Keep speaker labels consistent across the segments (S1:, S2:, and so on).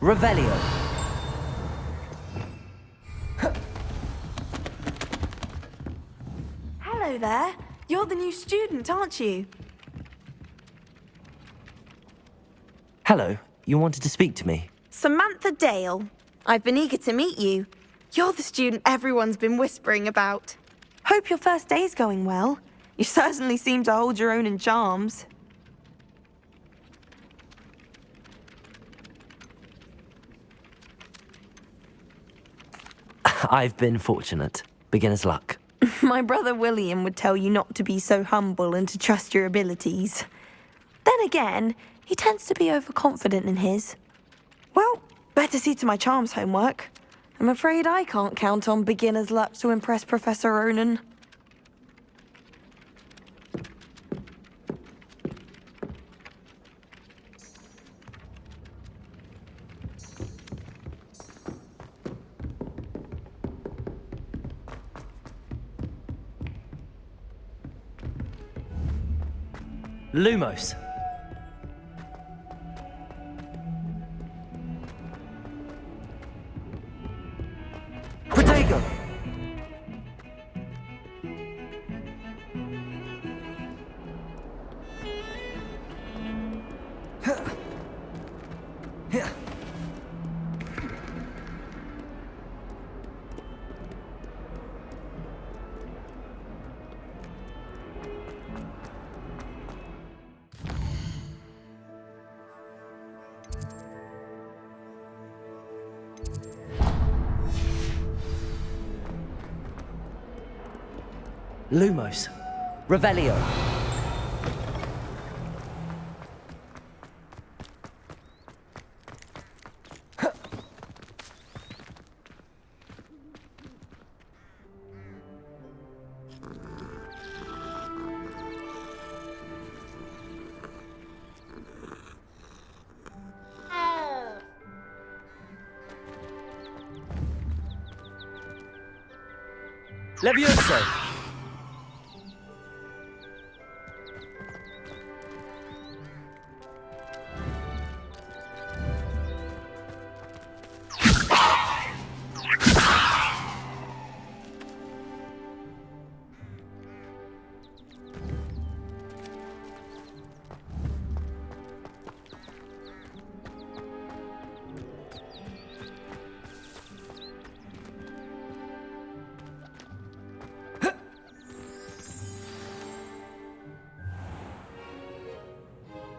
S1: Revelio.
S2: Hello there. You're the new student, aren't you?
S1: Hello, you wanted to speak to me?
S2: Samantha Dale. I've been eager to meet you. You're the student everyone's been whispering about. Hope your first day's going well. You certainly seem to hold your own in charms.
S1: I've been fortunate. Beginner's luck.
S2: My brother William would tell you not to be so humble and to trust your abilities. Then again, he tends to be overconfident in his. Well, better see to my charms homework. I'm afraid I can't count on beginner's luck to impress Professor Ronan.
S1: Lumos. Diagon. Lumos. Revelio. Levioso.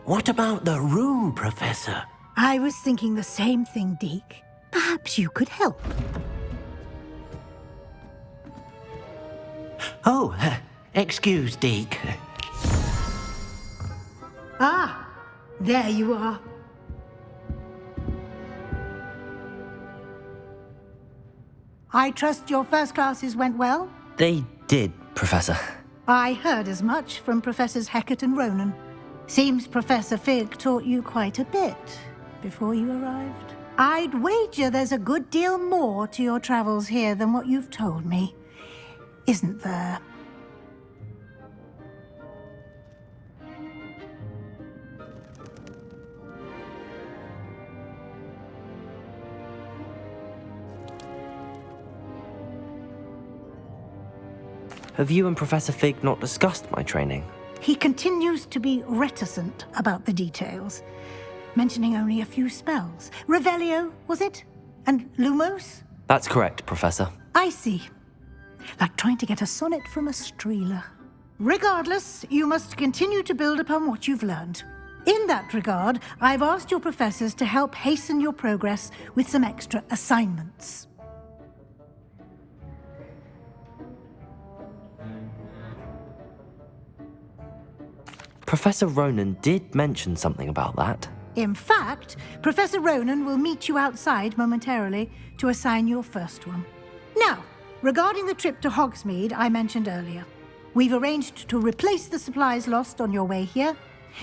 S3: What about the room, Professor?
S4: I was thinking the same thing, Deke. Perhaps you could help.
S3: Oh, excuse, Deke.
S4: Ah, there you are. I trust your first classes went well?
S1: They did, Professor.
S4: I heard as much from Professors Hecat and Ronan. Seems Professor Fig taught you quite a bit before you arrived. I'd wager there's a good deal more to your travels here than what you've told me, isn't there?
S1: Have you and Professor Fig not discussed my training?
S4: He continues to be reticent about the details, mentioning only a few spells. Revelio, was it? And Lumos?
S1: That's correct, Professor.
S4: I see. Like trying to get a sonnet from a streeler. Regardless, you must continue to build upon what you've learned. In that regard, I've asked your professors to help hasten your progress with some extra assignments.
S1: Professor Ronan did mention something about that.
S4: In fact, Professor Ronan will meet you outside momentarily to assign your first one. Now, regarding the trip to Hogsmeade I mentioned earlier, we've arranged to replace the supplies lost on your way here,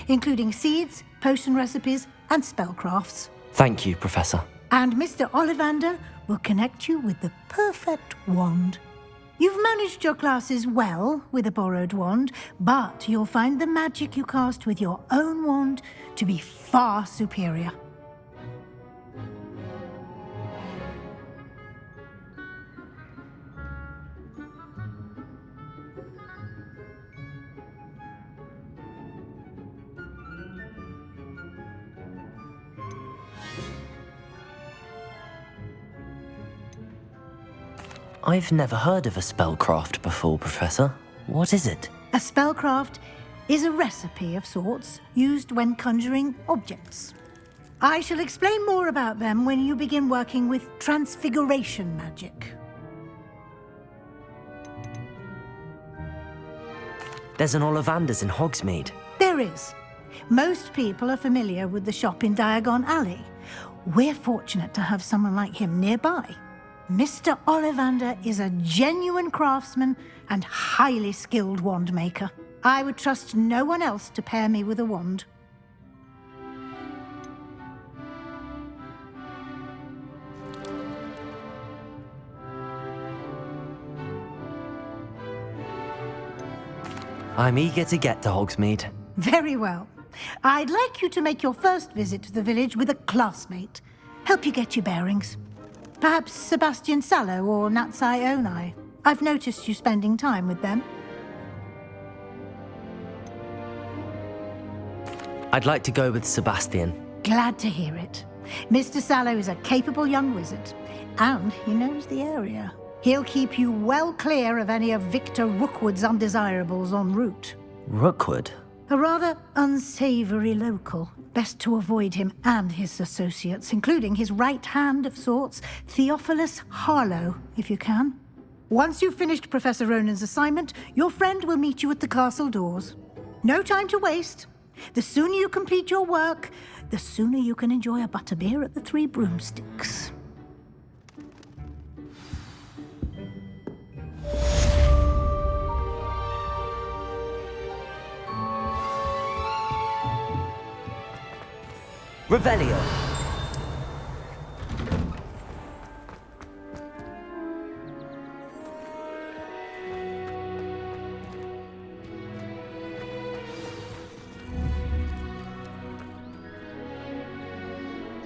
S4: including seeds, potion recipes, and spellcrafts.
S1: Thank you, Professor.
S4: And Mr. Ollivander will connect you with the perfect wand. You've managed your classes well with a borrowed wand, but you'll find the magic you cast with your own wand to be far superior.
S1: I've never heard of a spellcraft before, Professor. What is it?
S4: A spellcraft is a recipe of sorts used when conjuring objects. I shall explain more about them when you begin working with transfiguration magic.
S1: There's an Ollivander's in Hogsmeade.
S4: There is. Most people are familiar with the shop in Diagon Alley. We're fortunate to have someone like him nearby. Mr. Ollivander is a genuine craftsman and highly skilled wand maker. I would trust no one else to pair me with a wand.
S1: I'm eager to get to Hogsmeade.
S4: Very well. I'd like you to make your first visit to the village with a classmate. Help you get your bearings. Perhaps Sebastian Sallow or Natsai Onai. I've noticed you spending time with them.
S1: I'd like to go with Sebastian.
S4: Glad to hear it. Mr. Sallow is a capable young wizard, and he knows the area. He'll keep you well clear of any of Victor Rookwood's undesirables en route.
S1: Rookwood?
S4: A rather unsavory local. Best to avoid him and his associates, including his right hand of sorts, Theophilus Harlow, if you can. Once you've finished Professor Ronan's assignment, your friend will meet you at the castle doors. No time to waste. The sooner you complete your work, the sooner you can enjoy a butterbeer at the Three Broomsticks.
S1: Revelio.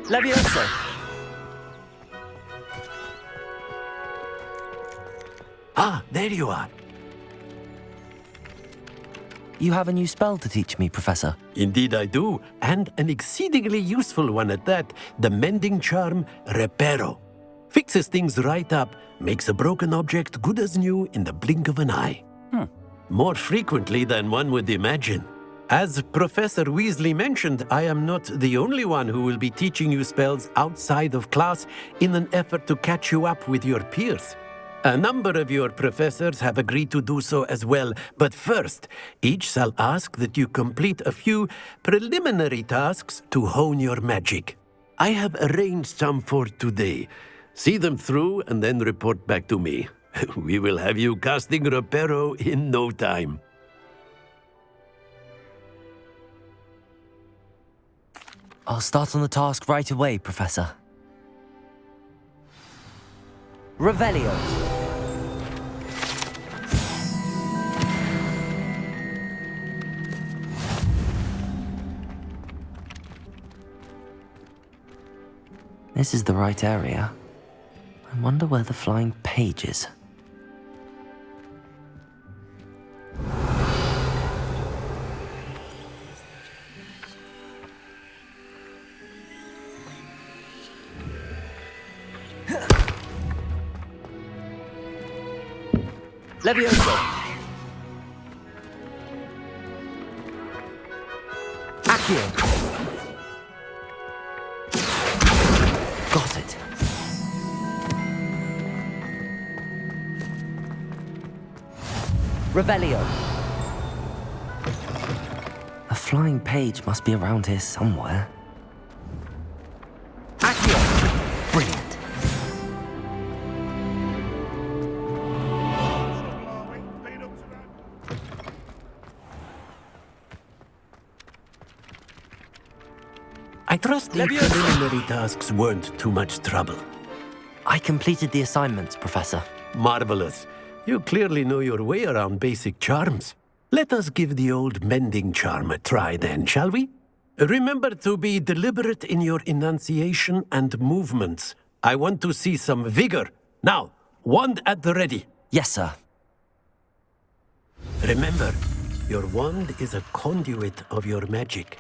S1: Levioso.
S3: Ah, there you are.
S1: You have a new spell to teach me, Professor.
S3: Indeed I do, and an exceedingly useful one at that, the mending charm Reparo. Fixes things right up, makes a broken object good as new in the blink of an eye. More frequently than one would imagine. As Professor Weasley mentioned, I am not the only one who will be teaching you spells outside of class in an effort to catch you up with your peers. A number of your professors have agreed to do so as well, but first, each shall ask that you complete a few preliminary tasks to hone your magic. I have arranged some for today. See them through and then report back to me. We will have you casting Reparo in no time.
S1: I'll start on the task right away, Professor. Revelio. This is the right area. I wonder where the flying page is. Levioso. Accio. Got it. Revelio. A flying page must be around here somewhere. Accio. Brilliant.
S3: I trust the preliminary tasks weren't too much trouble.
S1: I completed the assignments, Professor.
S3: Marvelous. You clearly know your way around basic charms. Let us give the old mending charm a try then, shall we? Remember to be deliberate in your enunciation and movements. I want to see some vigor. Now, wand at the ready.
S1: Yes, sir.
S3: Remember, your wand is a conduit of your magic.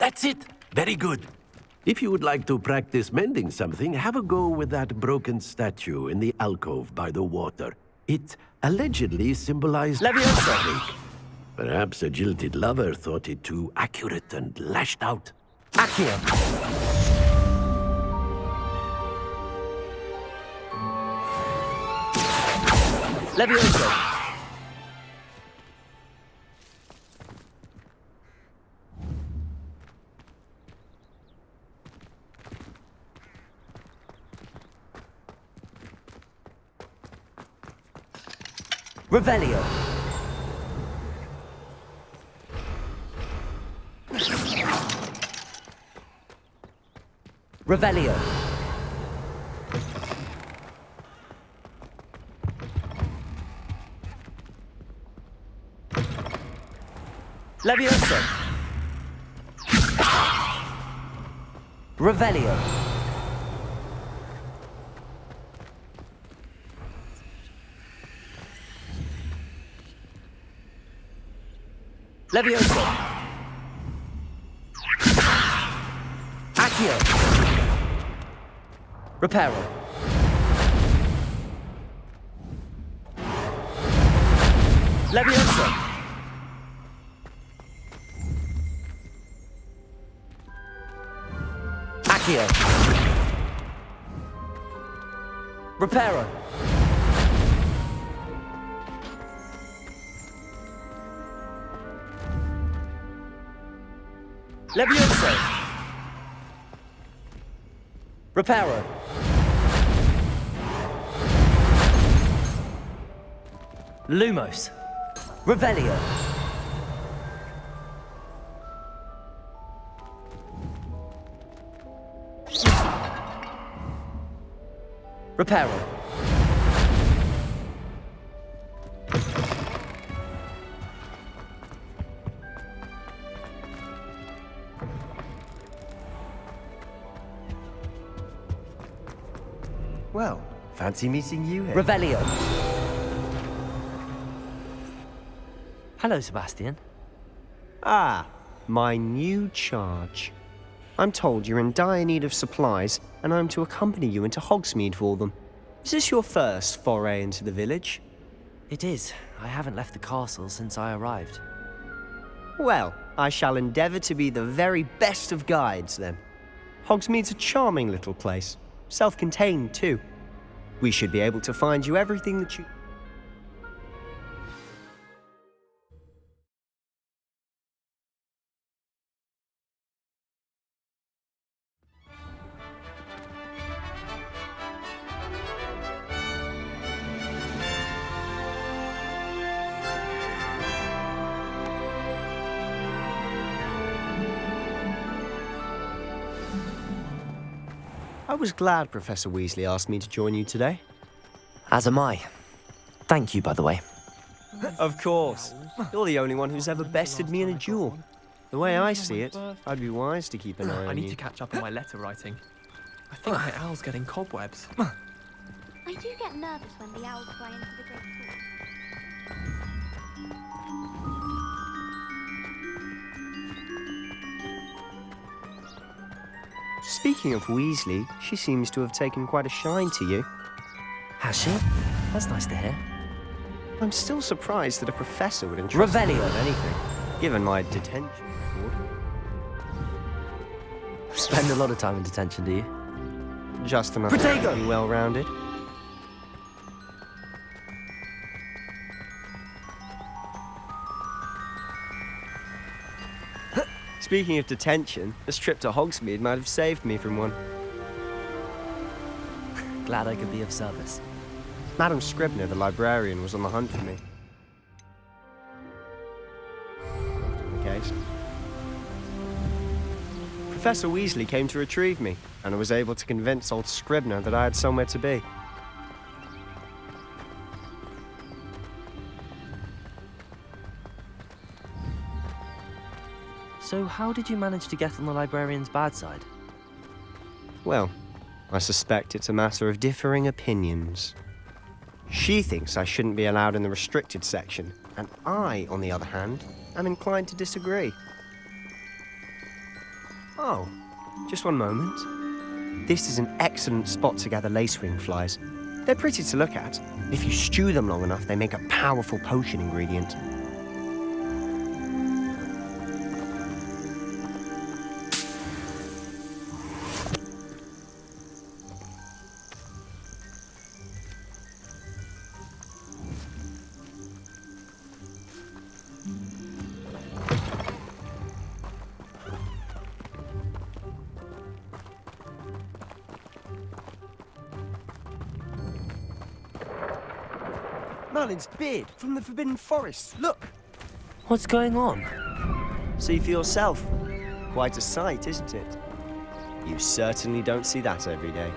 S3: That's it. Very good. If you would like to practice mending something, have a go with that broken statue in the alcove by the water. It allegedly symbolized
S1: Leviosa!
S3: Perhaps a jilted lover thought it too accurate and lashed out.
S1: Accio! Leviosa! Revelio! Revelio! Leviosa! Revelio! Leviosa! Accio! Reparo! Leviosa! Accio! Reparo! Leviosa! Reparo! Lumos! Revelio! Reparo!
S5: Well, fancy meeting you here.
S1: Revelio! Hello, Sebastian.
S5: Ah, my new charge. I'm told you're in dire need of supplies, and I'm to accompany you into Hogsmeade for them. Is this your first foray into the village?
S1: It is. I haven't left the castle since I arrived.
S5: Well, I shall endeavour to be the very best of guides, then. Hogsmeade's a charming little place. Self-contained, too. We should be able to find you everything that you... I was glad Professor Weasley asked me to join you today.
S1: As am I. Thank you, by the way.
S5: Of course. You're the only one who's ever bested me in a duel. The way I see it, I'd be wise to keep an eye
S6: I
S5: on
S6: need
S5: you.
S6: to catch up on my letter writing. I think my owl's getting cobwebs.
S7: I do get nervous when the owls fly into the great hall.
S5: Speaking of Weasley, she seems to have taken quite a shine to you.
S1: Has she? That's nice to hear.
S5: I'm still surprised that a professor would entrust me
S1: Revelio.
S5: with anything, given my detention record.
S1: Spend a lot of time in detention, do you?
S5: Just enough
S1: Protego!
S5: to be well-rounded. Speaking of detention, this trip to Hogsmeade might have saved me from one.
S1: Glad I could be of service.
S5: Madam Scribner, the librarian, was on the hunt for me. Often the case. Professor Weasley came to retrieve me, and I was able to convince old Scribner that I had somewhere to be.
S1: So how did you manage to get on the librarian's bad side?
S5: Well, I suspect it's a matter of differing opinions. She thinks I shouldn't be allowed in the restricted section, and I, on the other hand, am inclined to disagree. Oh, just one moment. This is an excellent spot to gather lacewing flies. They're pretty to look at. If you stew them long enough, they make a powerful potion ingredient. Merlin's beard from the Forbidden Forest. Look!
S1: What's going on?
S5: See for yourself. Quite a sight, isn't it? You certainly don't see that every day.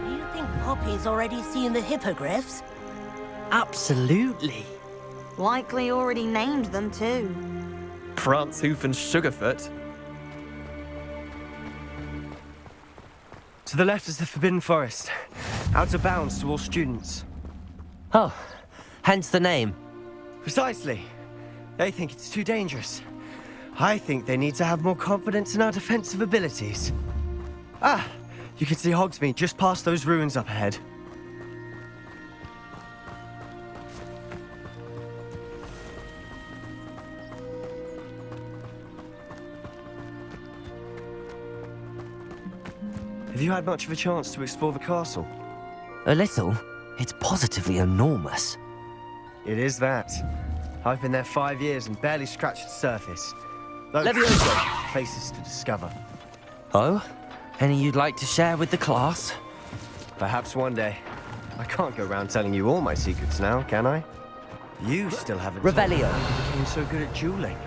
S8: Do you think Poppy's already seen the hippogriffs?
S1: Absolutely.
S2: Likely already named them too.
S6: Prance, Hoof, and Sugarfoot.
S5: To the left is the Forbidden Forest. Out of bounds to all students.
S1: Oh, hence the name.
S5: Precisely. They think it's too dangerous. I think they need to have more confidence in our defensive abilities. Ah, you can see Hogsmeade just past those ruins up ahead. Have you had much of a chance to explore the castle?
S1: A little. It's positively enormous.
S5: It is that. I've been there 5 years and barely scratched the surface.
S1: Levioso!
S5: Places to discover.
S1: Oh? Any you'd like to share with the class?
S5: Perhaps one day. I can't go around telling you all my secrets now, can I? You still haven't told me
S1: Revelio.
S5: how you became so good at dueling.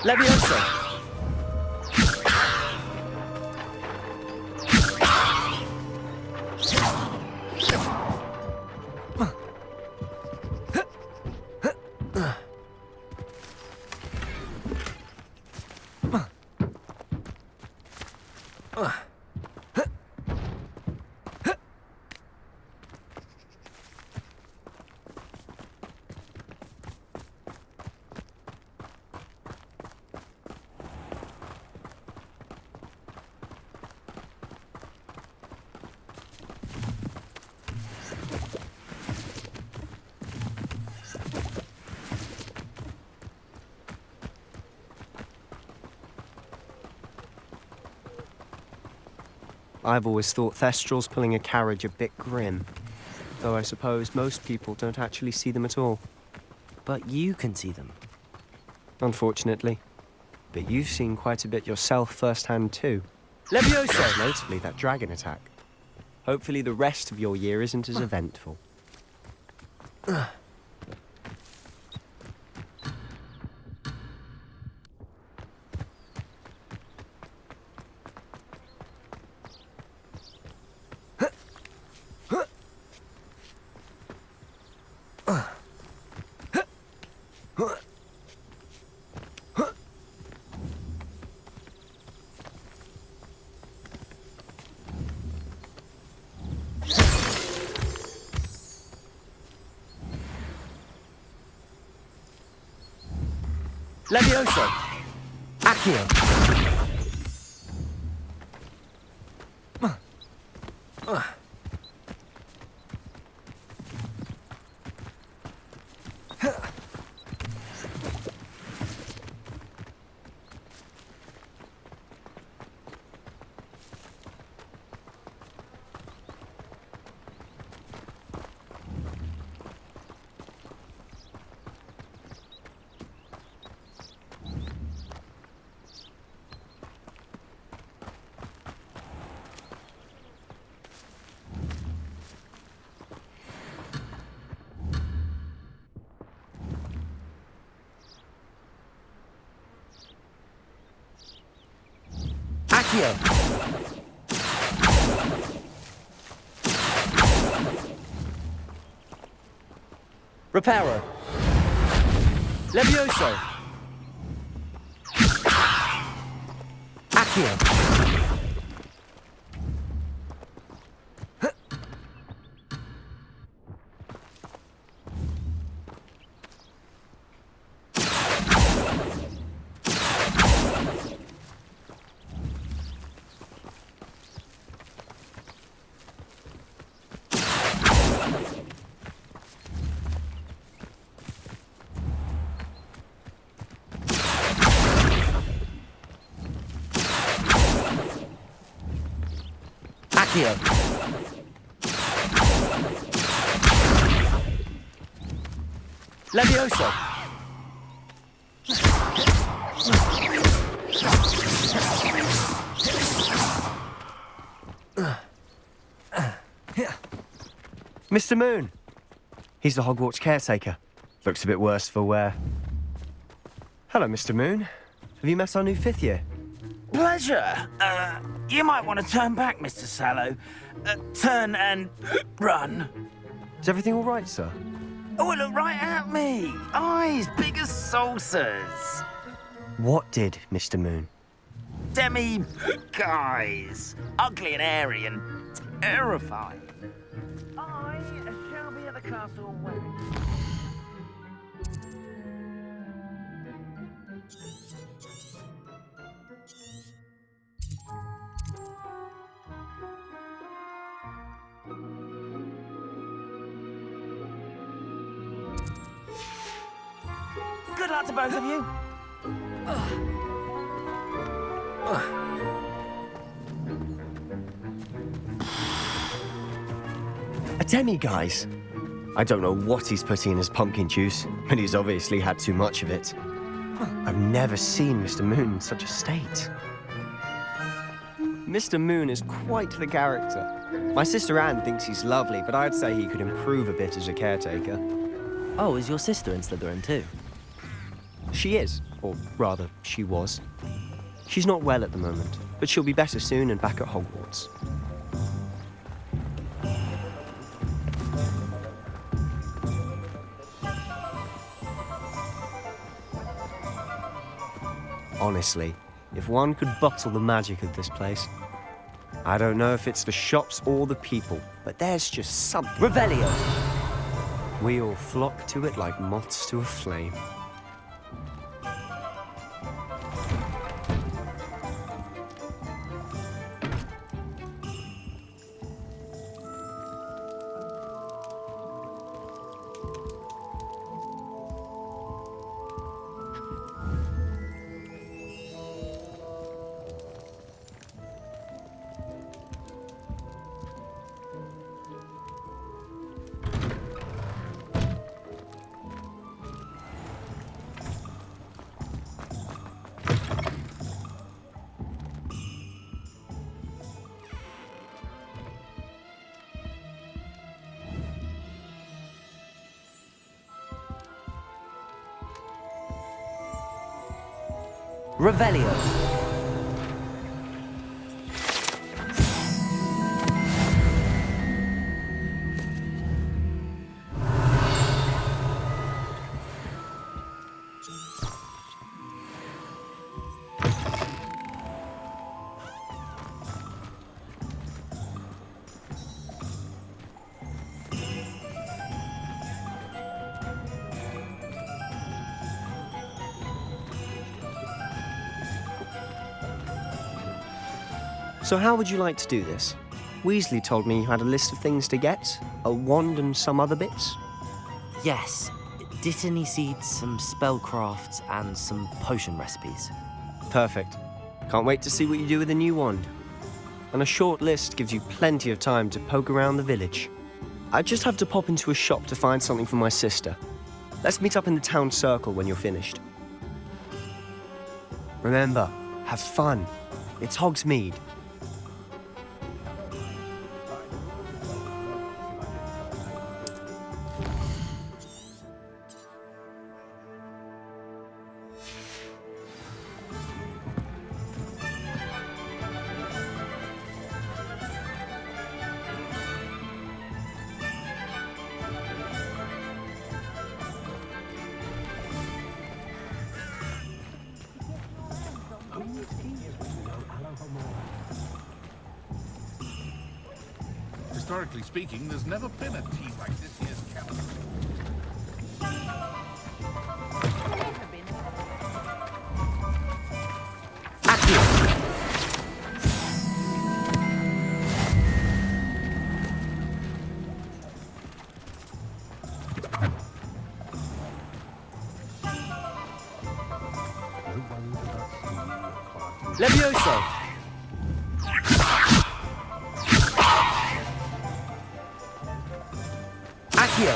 S1: Levioso!
S5: I've always thought Thestrals pulling a carriage a bit grim. Though I suppose most people don't actually see them at all.
S1: But you can see them.
S5: Unfortunately. But you've seen quite a bit yourself firsthand too.
S1: Levioso!
S5: Notably that dragon attack. Hopefully the rest of your year isn't as eventful.
S1: Levioso! Accio! Accio! Reparo! Levioso! Accio. Accio. Levioso.
S5: Mr. Moon. He's the Hogwarts caretaker. Looks a bit worse for wear. Hello, Mr. Moon. Have you met our new fifth year?
S9: Pleasure. You might want to turn back, Mr. Sallow. Turn and run.
S5: Is everything all right, sir?
S9: Oh, look right at me. Eyes big as saucers.
S5: What did, Mr. Moon?
S9: Guys. Ugly and airy and terrifying. I shall be at the castle when... Good luck to both of you.
S5: A demi-guise? I don't know what he's putting in his pumpkin juice, but he's obviously had too much of it. I've never seen Mr. Moon in such a state. Mr. Moon is quite the character. My sister Anne thinks he's lovely, but I'd say he could improve a bit as a caretaker.
S1: Oh, is your sister in Slytherin too?
S5: She is, or rather, she was. She's not well at the moment, but she'll be better soon and back at Hogwarts. Honestly, if one could bottle the magic of this place, I don't know if it's the shops or the people, but there's just something.
S1: Revelio.
S5: We all flock to it like moths to a flame.
S1: Revelio.
S5: So how would you like to do this? Weasley told me you had a list of things to get, a wand and some other bits.
S1: Yes. Dittany seeds, some spellcrafts, and some potion recipes.
S5: Perfect. Can't wait to see what you do with the new wand. And a short list gives you plenty of time to poke around the village. I just have to pop into a shop to find something for my sister. Let's meet up in the town circle when you're finished. Remember, have fun. It's Hogsmeade.
S10: Historically speaking, there's never been a tea like this year's calendar.
S5: Levioso! Accio!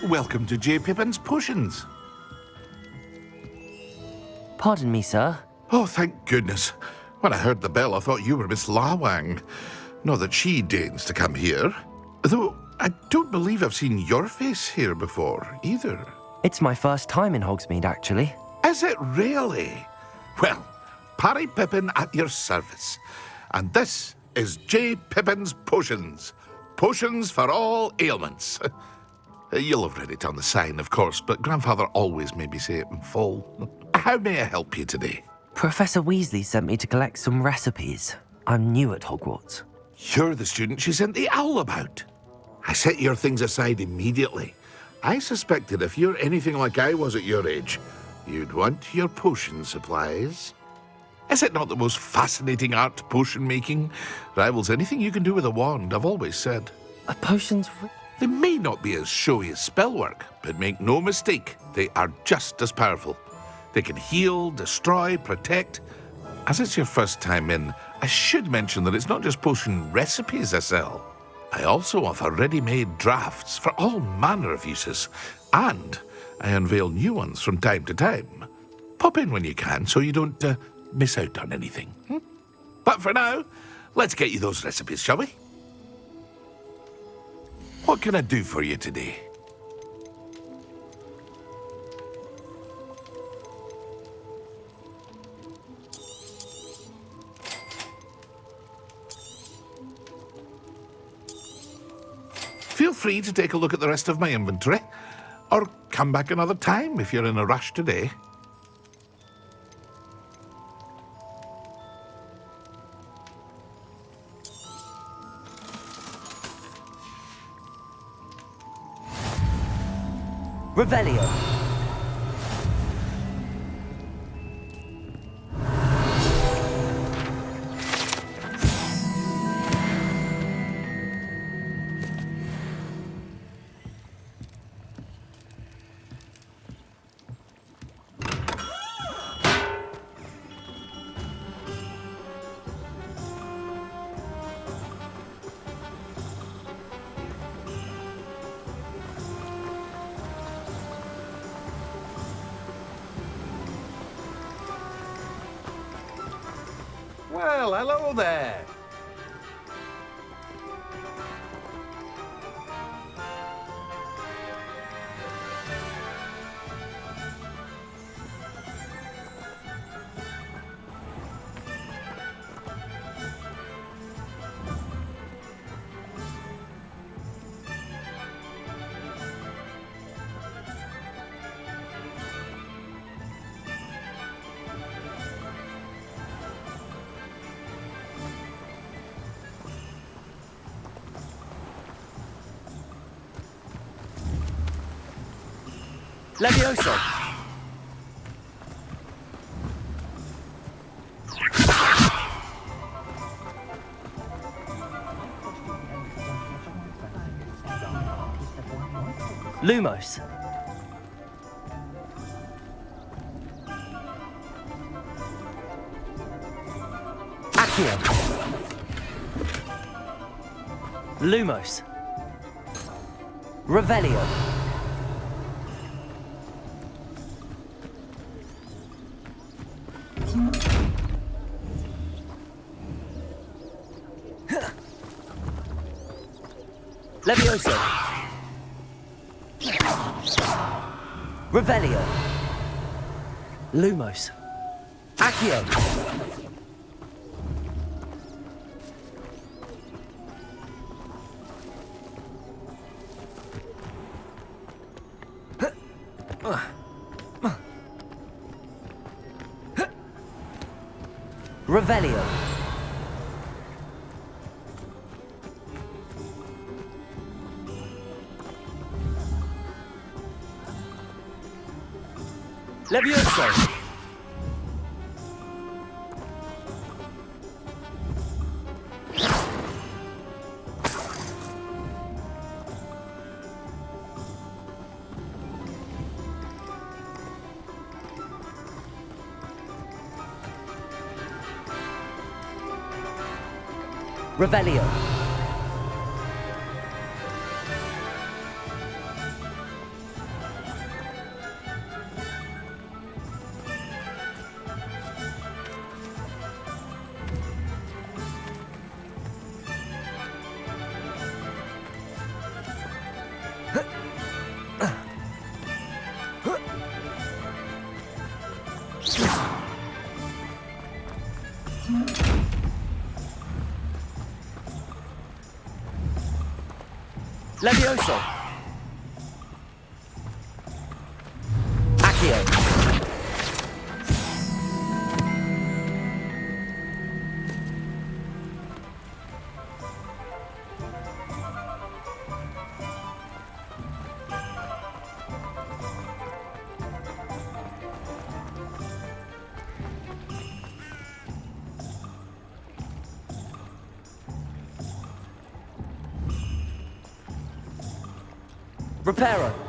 S10: Welcome to J. Pippin's Potions.
S1: Pardon me, sir.
S10: Oh, thank goodness. When I heard the bell, I thought you were Miss Lawang. Not that she deigns to come here. Though, I don't believe I've seen your face here before, either.
S1: It's my first time in Hogsmeade, actually.
S10: Is it really? Well, Parry Pippin at your service. And this is J. Pippin's Potions. Potions for all ailments. You'll have read it on the sign, of course, but Grandfather always made me say it in full. How may I help you today?
S1: Professor Weasley sent me to collect some recipes. I'm new at Hogwarts.
S10: You're the student she sent the owl about. I set your things aside immediately. I suspected if you're anything like I was at your age, you'd want your potion supplies. Is it not the most fascinating art, potion making? Rivals anything you can do with a wand, I've always said.
S1: A potion's...
S10: They may not be as showy as spellwork, but make no mistake, they are just as powerful. They can heal, destroy, protect. As it's your first time in, I should mention that it's not just potion recipes I sell. I also offer ready-made drafts for all manner of uses, and I unveil new ones from time to time. Pop in when you can so you don't miss out on anything. But for now, let's get you those recipes, shall we? What can I do for you today? Feel free to take a look at the rest of my inventory, or come back another time if you're in a rush today.
S1: Revelio.
S3: Well, hello there.
S5: Levioso!
S1: Lumos. Accio. Lumos. Revelio. Levioso. Revelio. Lumos. Accio. Revelio. Levioso. Revelio. Levioso. Accio. Reparo.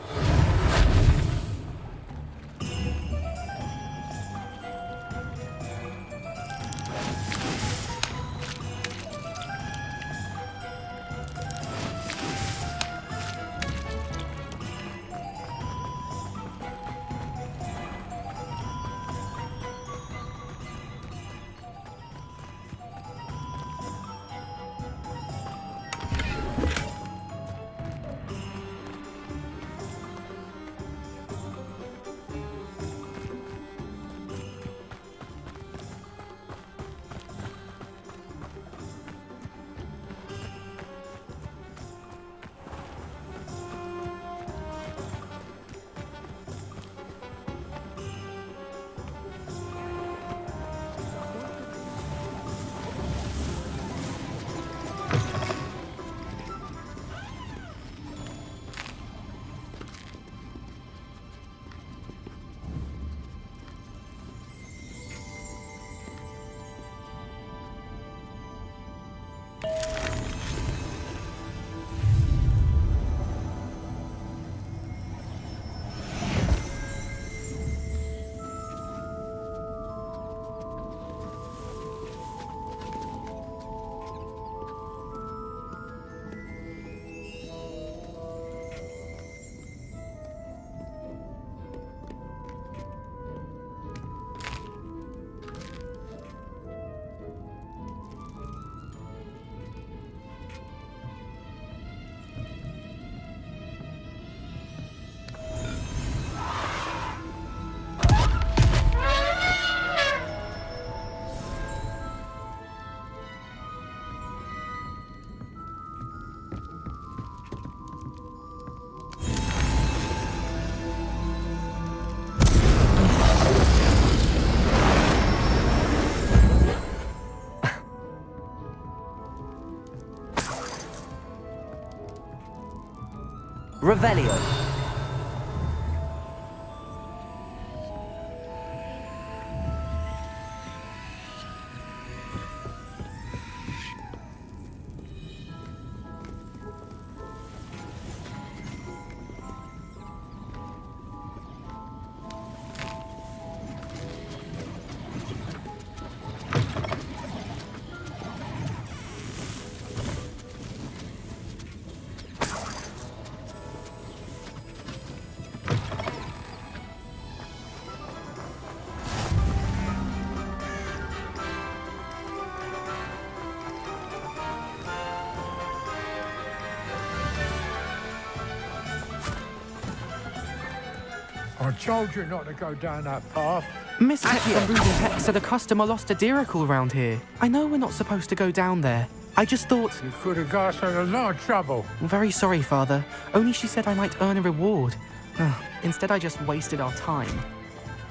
S1: Revelio.
S11: I told you not to go down that path.
S6: Miss Heck from Brooding Pet said a customer lost a Diracle around here. I know we're not supposed to go down there. I just thought...
S11: You could have got us in a lot of trouble.
S6: I'm very sorry, Father. Only she said I might earn a reward. Instead, I just wasted our time.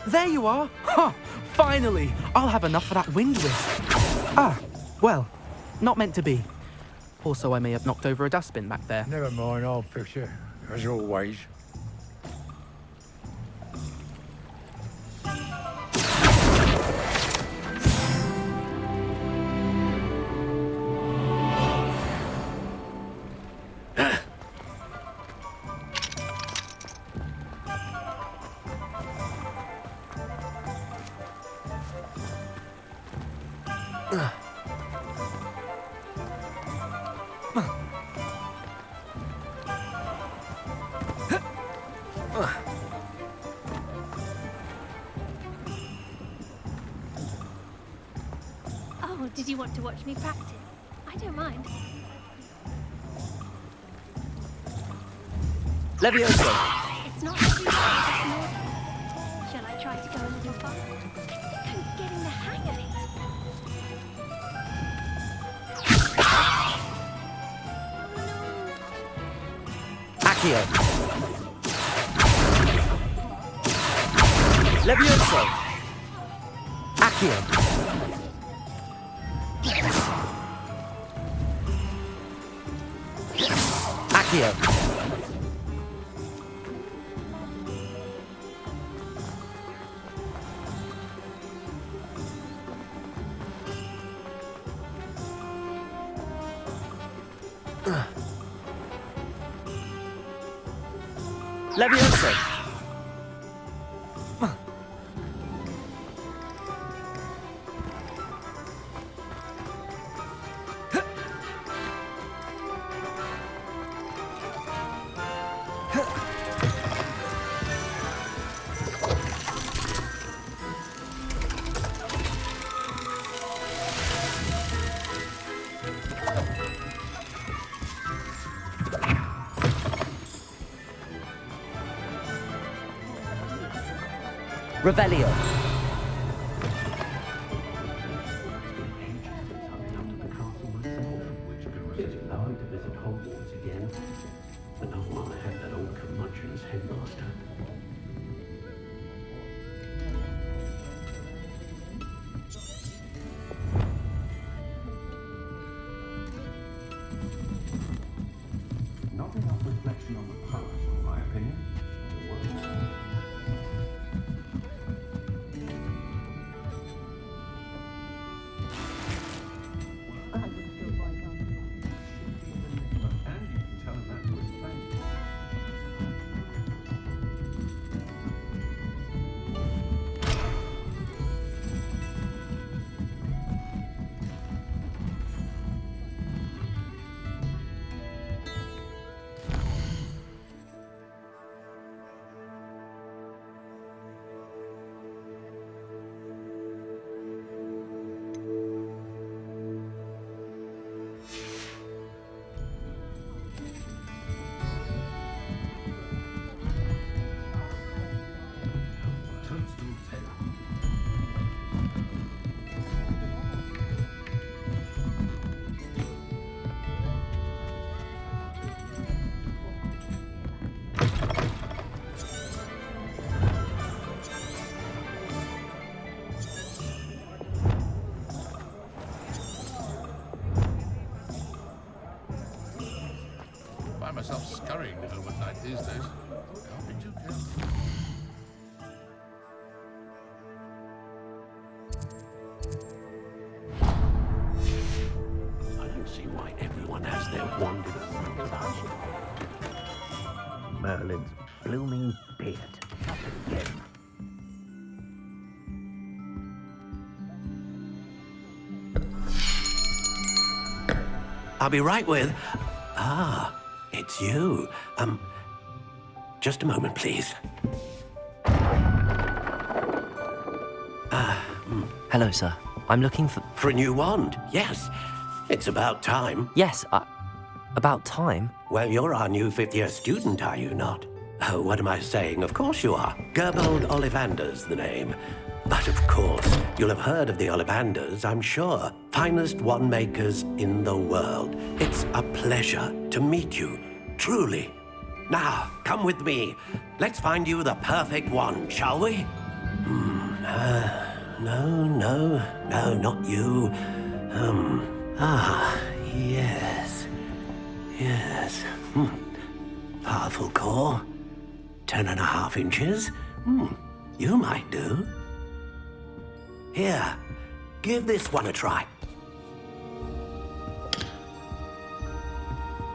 S6: There you are! Ha! Finally! I'll have enough for that wind whisk. Ah, well, not meant to be. Also, I may have knocked over a dustbin back there.
S11: Never mind, I'll fix it, as always.
S7: Oh, did you want to watch me practice? I don't mind.
S5: Levioso!
S7: It's not too bad. Shall I try to go a little far? I think I'm getting the hang of it.
S5: Accio! Levioso! Accio! Accio! Levioso! Revelio.
S3: It's allowed to visit Hogwarts again, but not while I have that old curmudgeon as headmaster. Not enough reflection on the past, in my opinion.
S10: Myself scurrying little at night these days. Can't be too careful.
S3: I don't see why everyone has their wanders. Merlin's blooming beard. Not again. I'll be right with... Ah, it's you. Just a moment, please.
S1: Hello, sir. I'm looking for...
S3: For a new wand, yes. It's about time.
S1: Yes, about time.
S3: Well, you're our new fifth-year student, are you not? Oh, what am I saying? Of course you are. Gerbold Ollivander's the name. But of course, you'll have heard of the Ollivanders, I'm sure. Finest wand makers in the world. It's a pleasure to meet you, truly. Now, come with me. Let's find you the perfect wand, shall we? No, not you. Yes. Powerful core. 10.5 inches. You might do. Here, give this one a try.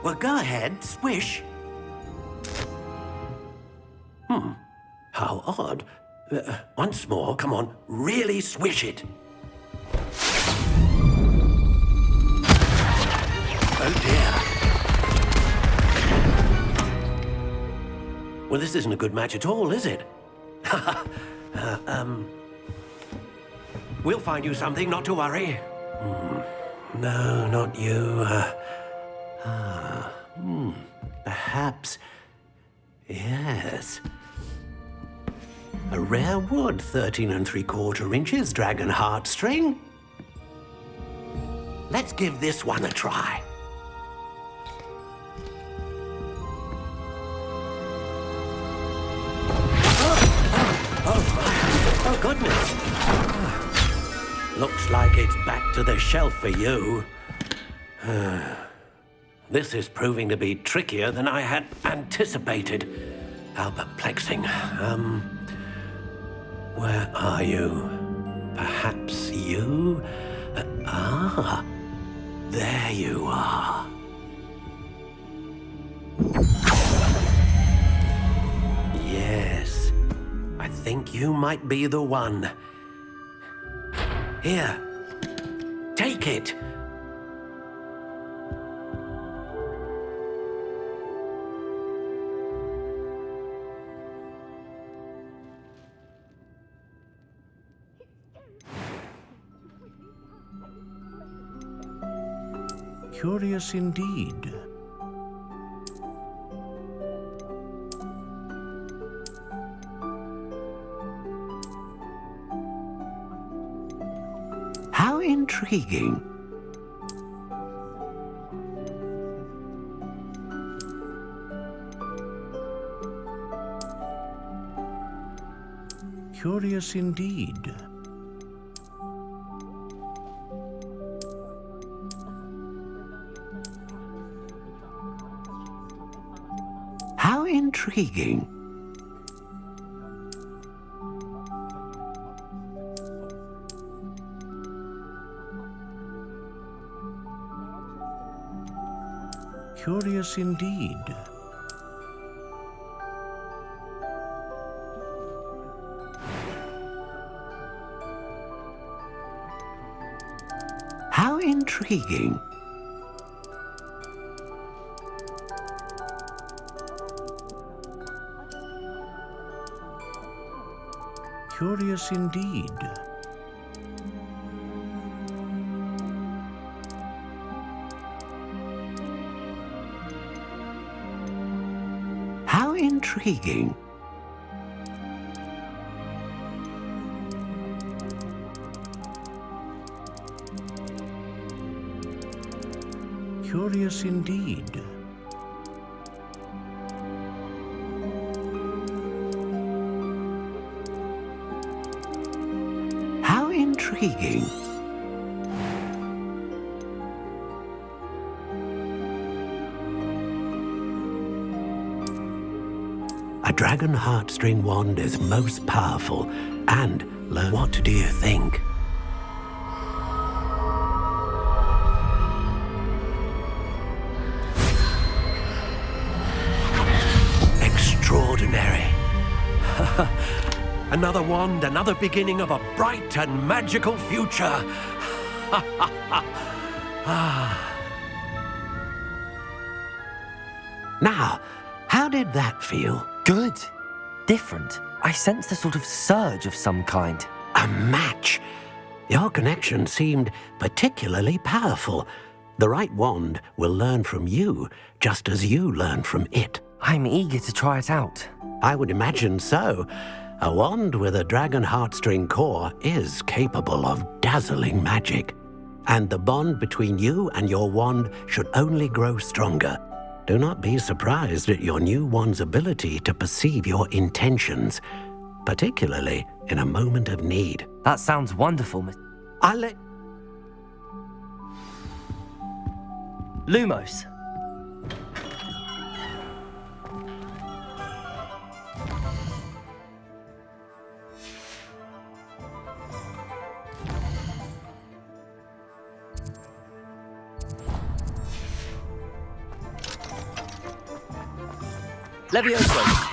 S3: Well, go ahead, swish. How odd. Once more, come on, really swish it. Oh dear. Well, this isn't a good match at all, is it? We'll find you something, not to worry. No, not you. Perhaps. Yes. A rare wood, 13 3/4 inches, dragon heartstring. Let's give this one a try. Oh, goodness. Looks like it's back to the shelf for you. This is proving to be trickier than I had anticipated. How perplexing. Where are you? Perhaps you? There you are. Yes, I think you might be the one. Here, take it.
S12: Curious indeed.
S3: How intriguing.
S12: Curious indeed.
S3: How intriguing.
S12: Curious indeed.
S3: How intriguing.
S12: Curious indeed.
S3: How intriguing.
S12: Curious indeed.
S3: How intriguing. A dragon heartstring wand is most powerful. And learn. What do you think? Extraordinary. Another wand, another beginning of a bright and magical future. Now, how did that feel?
S1: Good. Different. I sensed a sort of surge of some kind.
S3: A match. Your connection seemed particularly powerful. The right wand will learn from you, just as you learn from it.
S1: I'm eager to try it out.
S3: I would imagine so. A wand with a dragon heartstring core is capable of dazzling magic. And the bond between you and your wand should only grow stronger. Do not be surprised at your new wand's ability to perceive your intentions, particularly in a moment of need.
S1: That sounds wonderful,
S3: I'll let...
S1: Lumos. Levioso.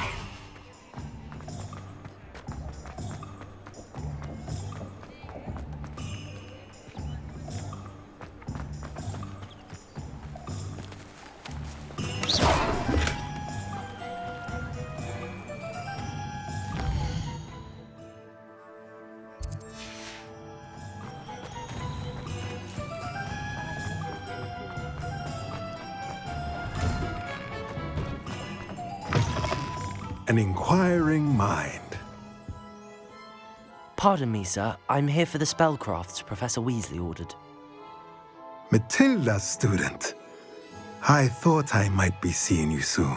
S13: An inquiring mind.
S1: Pardon me, sir. I'm here for the spellcrafts Professor Weasley ordered.
S13: Matilda's student. I thought I might be seeing you soon.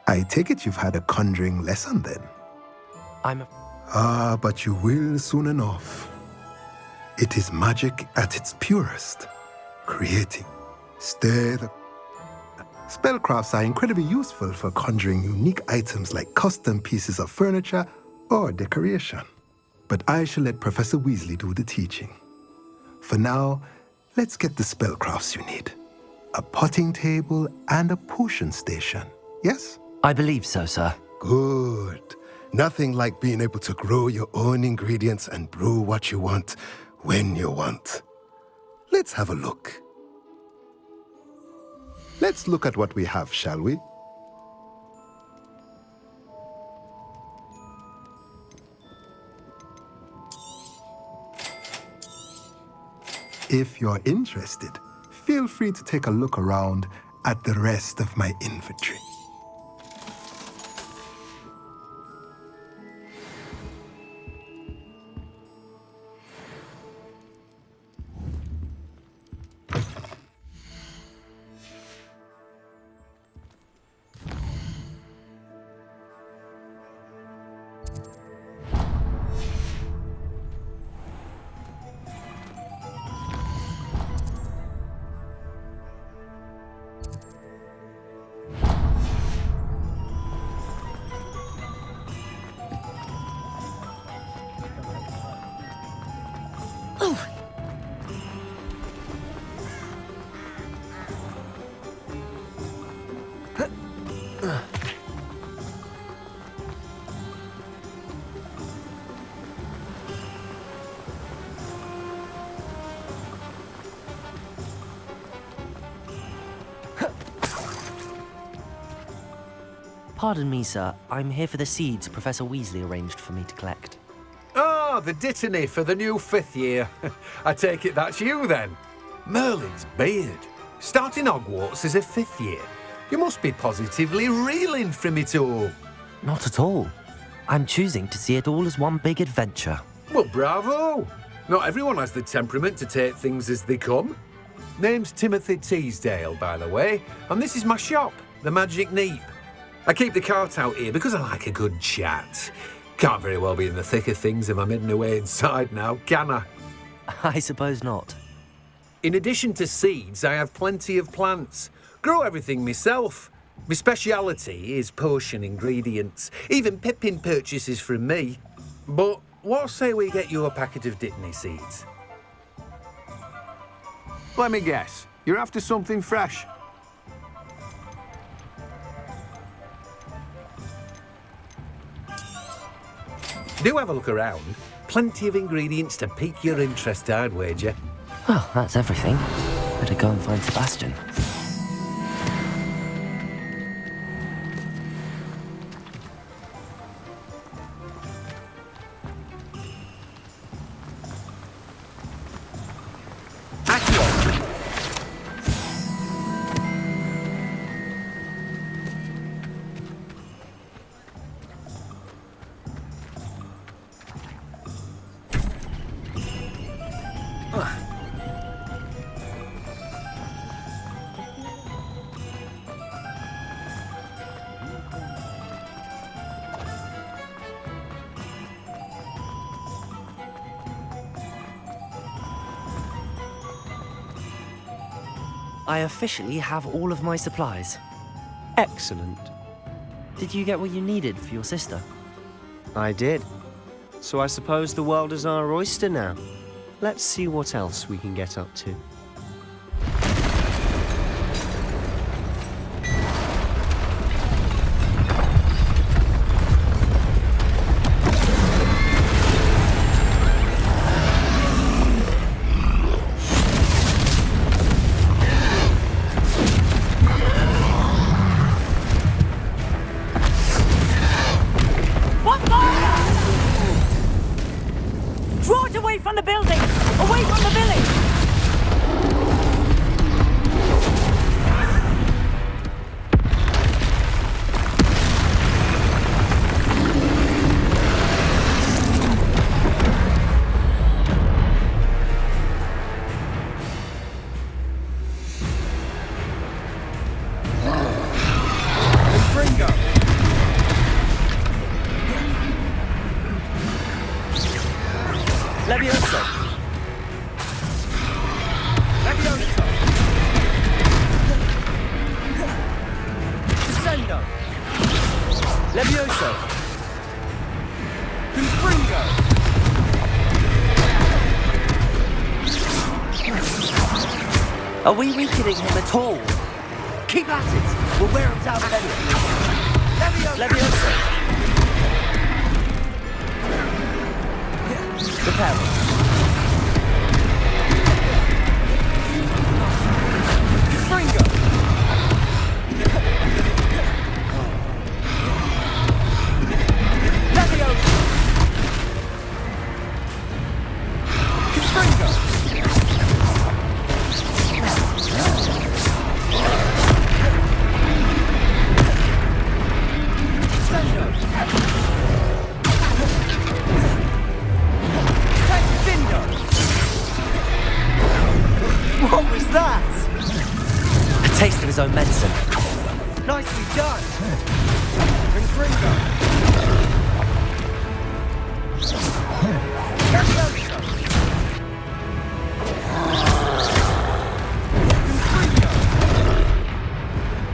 S13: I take it you've had a conjuring lesson then? But you will soon enough. It is magic at its purest. Creating, stir the... Spellcrafts are incredibly useful for conjuring unique items like custom pieces of furniture or decoration. But I shall let Professor Weasley do the teaching. For now, let's get the spellcrafts you need. A potting table and a potion station, yes?
S1: I believe so, sir.
S13: Good. Nothing like being able to grow your own ingredients and brew what you want when you want. Let's have a look. Let's look at what we have, shall we? If you're interested, feel free to take a look around at the rest of my inventory.
S1: Pardon me, sir. I'm here for the seeds Professor Weasley arranged for me to collect.
S14: Oh, the dittany for the new 5th year. I take it that's you, then. Merlin's beard. Starting Hogwarts as a 5th year. You must be positively reeling from it all.
S1: Not at all. I'm choosing to see it all as one big adventure.
S14: Well, bravo. Not everyone has the temperament to take things as they come. Name's Timothy Teasdale, by the way, and this is my shop, the Magic Neep. I keep the cart out here because I like a good chat. Can't very well be in the thick of things if I'm hidden away inside now, can I?
S1: I suppose not.
S14: In addition to seeds, I have plenty of plants. Grow everything myself. My speciality is potion ingredients. Even Pippin purchases from me. But what say we get you a packet of Dittany seeds?
S15: Let me guess. You're after something fresh.
S14: Do have a look around. Plenty of ingredients to pique your interest, I'd wager.
S1: Well, that's everything. Better go and find Sebastian. I officially have all of my supplies.
S5: Excellent.
S1: Did you get what you needed for your sister?
S5: I did. So I suppose the world is our oyster now. Let's see what else we can get up to.
S16: Draw it away from the building! Away from the village!
S1: Levioso!
S5: Levioso! Descendo!
S1: Levioso!
S5: Confringo!
S1: Are we weakening him at all?
S5: Keep at it! We'll wear him down eventually.
S1: Levioso! Repel.
S5: Confringo! Levioso! Confringo! What was that?
S1: A taste of his own medicine.
S5: Nicely done. Confringo. Levioso.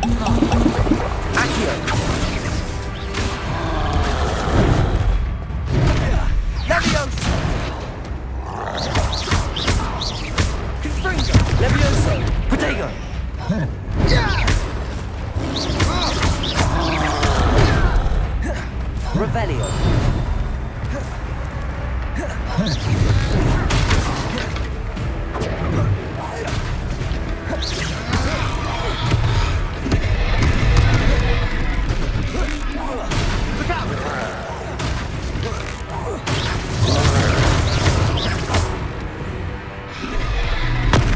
S5: Confringo. Accio. Levioso. Confringo.
S1: Levioso! Protego! Revelio!
S5: Look out!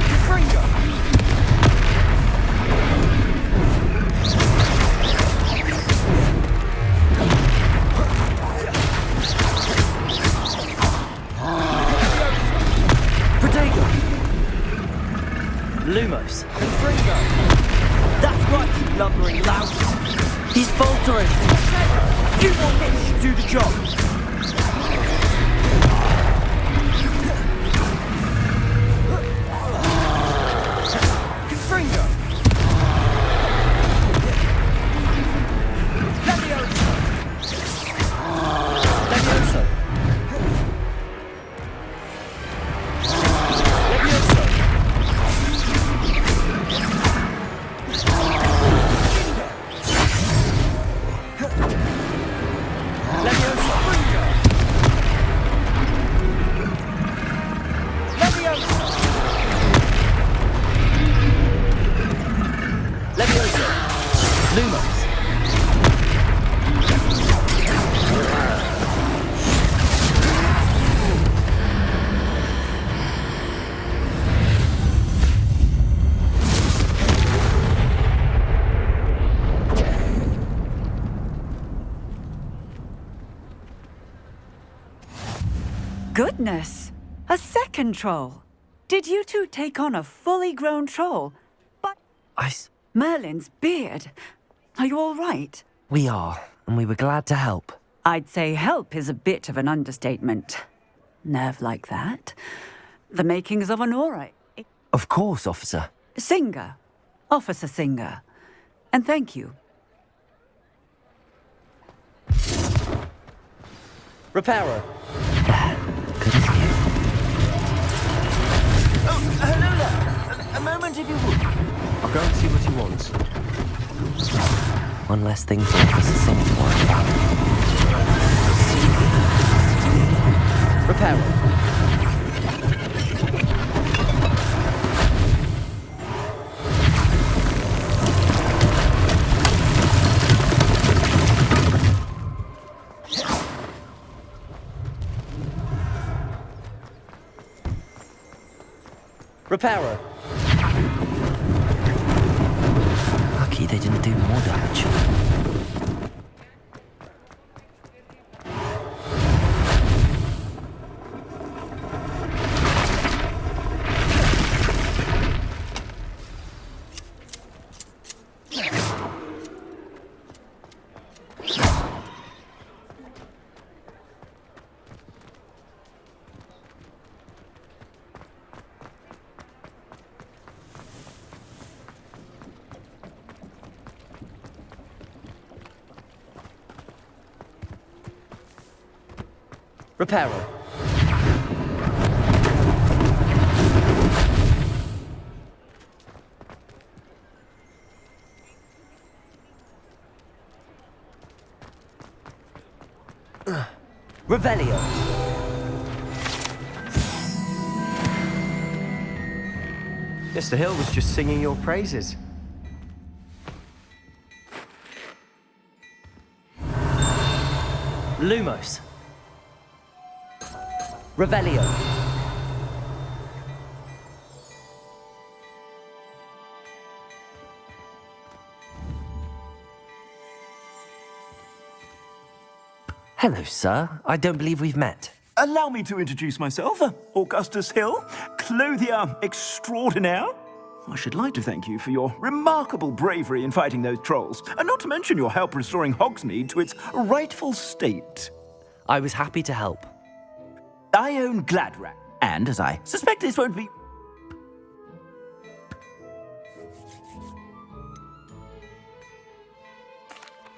S5: Confringo.
S1: Protego! Lumos!
S5: Confringo.
S1: That's right, you lumbering lout! He's faltering!
S5: You want hits to do the job. Confringo. Levioso.
S1: Levioso! Levioso!
S5: Levioso. Levioso.
S1: Levioso! Lumos!
S16: Goodness! A second troll! Did you two take on a fully grown troll? But Merlin's beard. Are you all right?
S1: We are, and we were glad to help.
S16: I'd say help is a bit of an understatement. Nerve like that. The makings of an aura.
S1: Of course, officer.
S16: Singer, Officer Singer. And thank you.
S5: Repairer.
S1: Good as new.
S9: Oh, hello there. A moment if you would.
S5: I'll go and see what he wants.
S1: One less thing for Officer Singer to worry about.
S5: Repairer. Repairer.
S1: Lucky they didn't do more damage.
S5: Repairer. Revelio. Mr. Hill was just singing your praises.
S9: Lumos.
S5: Revelio.
S1: Hello, sir. I don't believe we've met.
S9: Allow me to introduce myself, Augustus Hill, clothier extraordinaire. I should like to thank you for your remarkable bravery in fighting those trolls, and not to mention your help restoring Hogsmeade to its rightful state.
S1: I was happy to help.
S9: I own Gladrat, and as I suspect this won't be...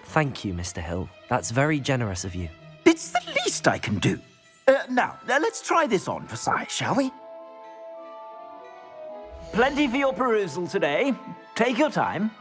S1: Thank you, Mr. Hill. That's very generous of you.
S9: It's the least I can do. Now, let's try this on for size, shall we? Plenty for your perusal today. Take your time.